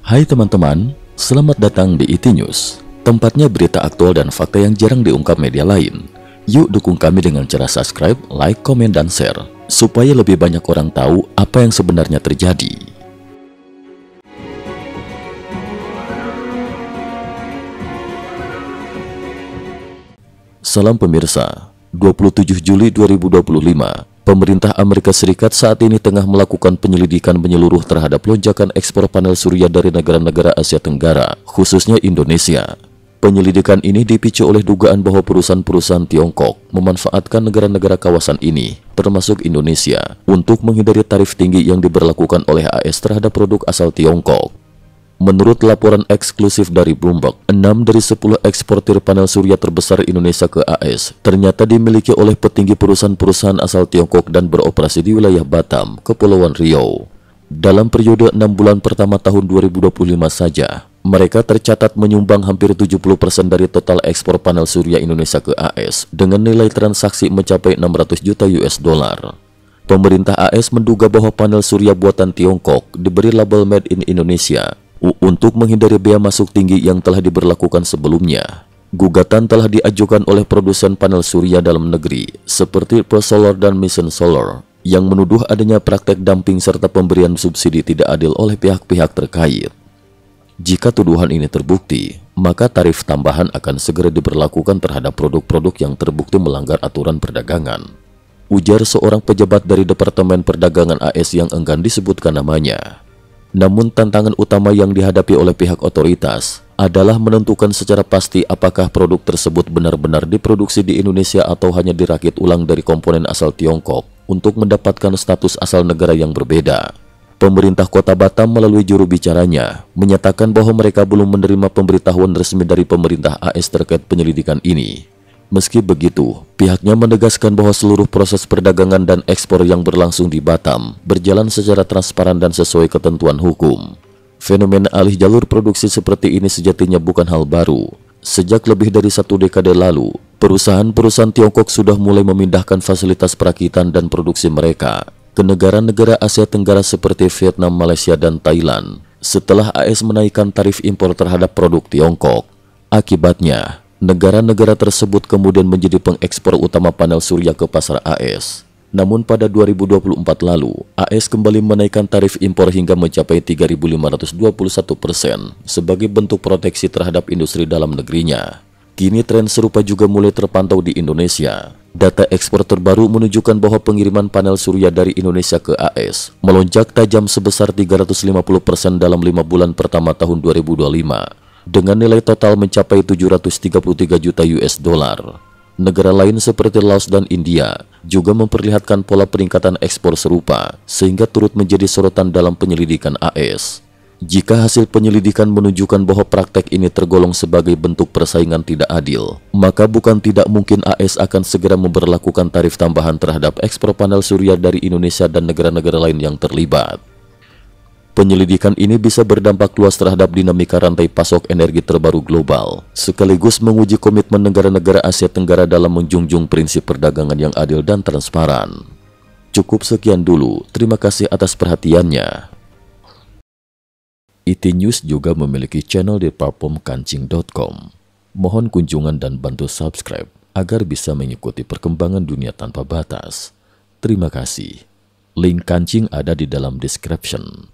Hai teman-teman, selamat datang di IT News. Tempatnya berita aktual dan fakta yang jarang diungkap media lain. Yuk dukung kami dengan cara subscribe, like, komen, dan share, supaya lebih banyak orang tahu apa yang sebenarnya terjadi. Salam pemirsa, 27 Juli 2025. Pemerintah Amerika Serikat saat ini tengah melakukan penyelidikan menyeluruh terhadap lonjakan ekspor panel surya dari negara-negara Asia Tenggara, khususnya Indonesia. Penyelidikan ini dipicu oleh dugaan bahwa perusahaan-perusahaan Tiongkok memanfaatkan negara-negara kawasan ini, termasuk Indonesia, untuk menghindari tarif tinggi yang diberlakukan oleh AS terhadap produk asal Tiongkok. Menurut laporan eksklusif dari Bloomberg, 6 dari 10 eksportir panel surya terbesar Indonesia ke AS ternyata dimiliki oleh petinggi perusahaan-perusahaan asal Tiongkok dan beroperasi di wilayah Batam, Kepulauan Riau. Dalam periode 6 bulan pertama tahun 2025 saja, mereka tercatat menyumbang hampir 70% dari total ekspor panel surya Indonesia ke AS dengan nilai transaksi mencapai 600 juta US dollar. Pemerintah AS menduga bahwa panel surya buatan Tiongkok diberi label Made in Indonesia untuk menghindari bea masuk tinggi yang telah diberlakukan sebelumnya. Gugatan telah diajukan oleh produsen panel surya dalam negeri seperti First Solar dan Mission Solar yang menuduh adanya praktek dumping serta pemberian subsidi tidak adil oleh pihak-pihak terkait. Jika tuduhan ini terbukti, maka tarif tambahan akan segera diberlakukan terhadap produk-produk yang terbukti melanggar aturan perdagangan, ujar seorang pejabat dari Departemen Perdagangan AS yang enggan disebutkan namanya. Namun tantangan utama yang dihadapi oleh pihak otoritas adalah menentukan secara pasti apakah produk tersebut benar-benar diproduksi di Indonesia atau hanya dirakit ulang dari komponen asal Tiongkok untuk mendapatkan status asal negara yang berbeda. Pemerintah Kota Batam melalui juru bicaranya menyatakan bahwa mereka belum menerima pemberitahuan resmi dari pemerintah AS terkait penyelidikan ini. Meski begitu, pihaknya menegaskan bahwa seluruh proses perdagangan dan ekspor yang berlangsung di Batam berjalan secara transparan dan sesuai ketentuan hukum. Fenomena alih jalur produksi seperti ini sejatinya bukan hal baru. Sejak lebih dari 1 dekade lalu, perusahaan-perusahaan Tiongkok sudah mulai memindahkan fasilitas perakitan dan produksi mereka ke negara-negara Asia Tenggara seperti Vietnam, Malaysia, dan Thailand setelah AS menaikkan tarif impor terhadap produk Tiongkok. Akibatnya, negara-negara tersebut kemudian menjadi pengekspor utama panel surya ke pasar AS. Namun pada 2024 lalu, AS kembali menaikkan tarif impor hingga mencapai 3.521% sebagai bentuk proteksi terhadap industri dalam negerinya. Kini tren serupa juga mulai terpantau di Indonesia. Data ekspor terbaru menunjukkan bahwa pengiriman panel surya dari Indonesia ke AS melonjak tajam sebesar 350% dalam 5 bulan pertama tahun 2025. Dengan nilai total mencapai 733 juta US dollar. Negara lain seperti Laos dan India juga memperlihatkan pola peningkatan ekspor serupa, sehingga turut menjadi sorotan dalam penyelidikan AS. Jika hasil penyelidikan menunjukkan bahwa praktek ini tergolong sebagai bentuk persaingan tidak adil, maka bukan tidak mungkin AS akan segera memberlakukan tarif tambahan terhadap ekspor panel surya dari Indonesia dan negara-negara lain yang terlibat. Penyelidikan ini bisa berdampak luas terhadap dinamika rantai pasok energi terbaru global, sekaligus menguji komitmen negara-negara Asia Tenggara dalam menjunjung prinsip perdagangan yang adil dan transparan. Cukup sekian dulu, terima kasih atas perhatiannya. IT News juga memiliki channel di platform kancing.com. Mohon kunjungan dan bantu subscribe agar bisa mengikuti perkembangan dunia tanpa batas. Terima kasih. Link kancing ada di dalam description.